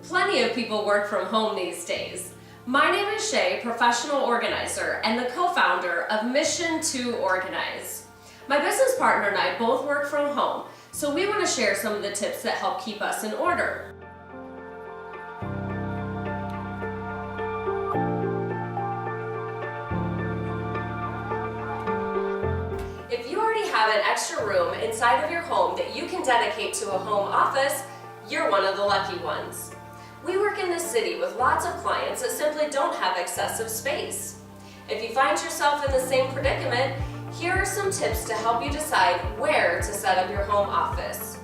Plenty of people work from home these days. My name is Schae, professional organizer and the co-founder of M2O Organize. My business partner and I both work from home, so we want to share some of the tips that help keep us in order. If you already have an extra room inside of your home that you can dedicate to a home office, you're one of the lucky ones. We work in this city with lots of clients that simply don't have excessive space. If you find yourself in the same predicament, here are some tips to help you decide where to set up your home office.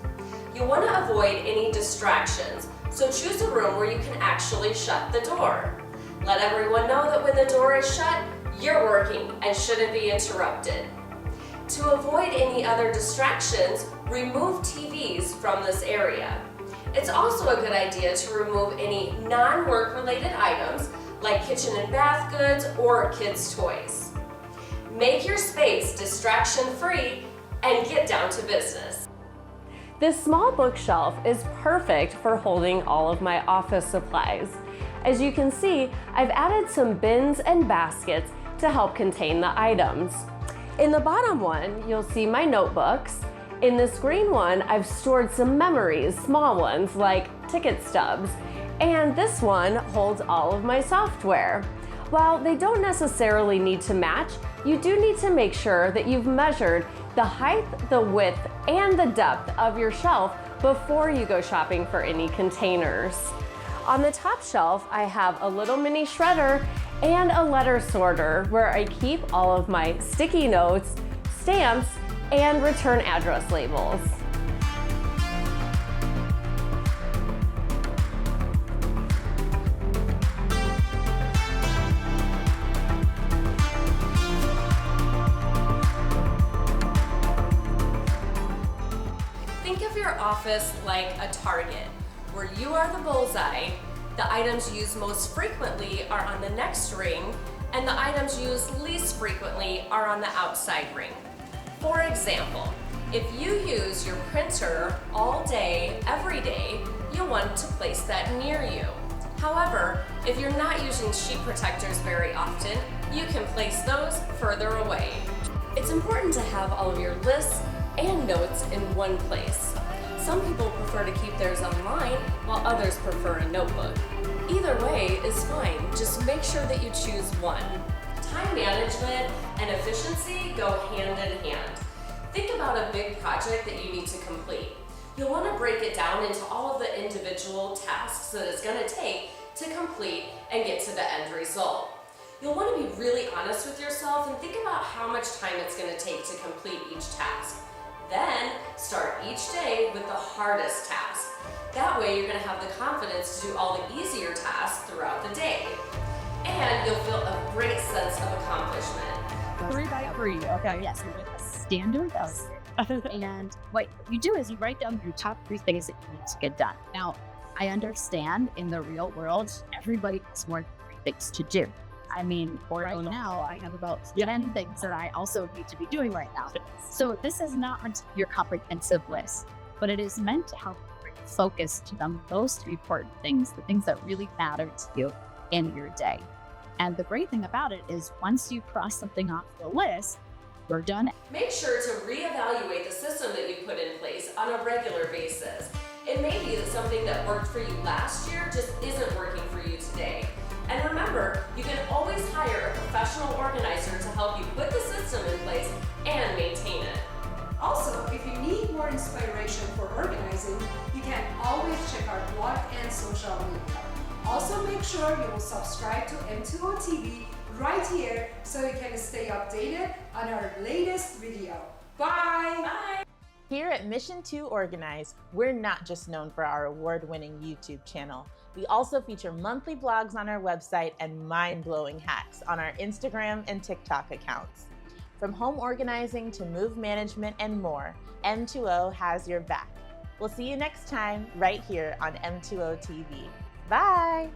You'll want to avoid any distractions, so choose a room where you can actually shut the door. Let everyone know that when the door is shut, you're working and shouldn't be interrupted. To avoid any other distractions, remove TVs from this area. It's also a good idea to remove any non-work related items like kitchen and bath goods or kids' toys. Make your space distraction-free and get down to business. This small bookshelf is perfect for holding all of my office supplies. As you can see, I've added some bins and baskets to help contain the items. In the bottom one, you'll see my notebooks. In this green one, I've stored some memories, small ones like ticket stubs. And this one holds all of my software. While they don't necessarily need to match, you do need to make sure that you've measured the height, the width, and the depth of your shelf before you go shopping for any containers. On the top shelf, I have a little mini shredder and a letter sorter where I keep all of my sticky notes, stamps, and return address labels. Think of your office like a target, where you are the bullseye. The items used most frequently are on the next ring, and the items used least frequently are on the outside ring. For example, if you use your printer all day, every day, you'll want to place that near you. However, if you're not using sheet protectors very often, you can place those further away. It's important to have all of your lists and notes in one place. Some people prefer to keep theirs online, while others prefer a notebook. Either way is fine, just make sure that you choose one. Time management and efficiency go hand in hand. Think about a big project that you need to complete. You'll want to break it down into all of the individual tasks that it's going to take to complete and get to the end result. You'll want to be really honest with yourself and think about how much time it's going to take to complete each task. Then start each day with the hardest task. That way you're going to have the confidence to do all the easier tasks throughout the day. And you'll feel a great sense of accomplishment. 3 by 3, okay. Yes, standard. And what you do is you write down your top 3 things that you need to get done. Now, I understand in the real world, everybody has more than 3 things to do. I mean, right now, I have about 10 things that I also need to be doing right now. So this is not your comprehensive list, but it is meant to help bring focus to the most important things, the things that really matter to you in your day. And the great thing about it is once you cross something off the list, we're done. Make sure to reevaluate the system that you put in place on a regular basis. It may be that something that worked for you last year just isn't working for you today. And remember, you can always hire a professional organizer to help you put the system in place and maintain it. Also, if you need more inspiration for organizing, you can always check our blog and social media. Also, make sure you will subscribe to M2O TV right here so you can stay updated on our latest video. Bye! Bye! Here at M2O Organize, we're not just known for our award-winning YouTube channel. We also feature monthly blogs on our website and mind-blowing hacks on our Instagram and TikTok accounts. From home organizing to move management and more, M2O has your back. We'll see you next time right here on M2O TV. Bye!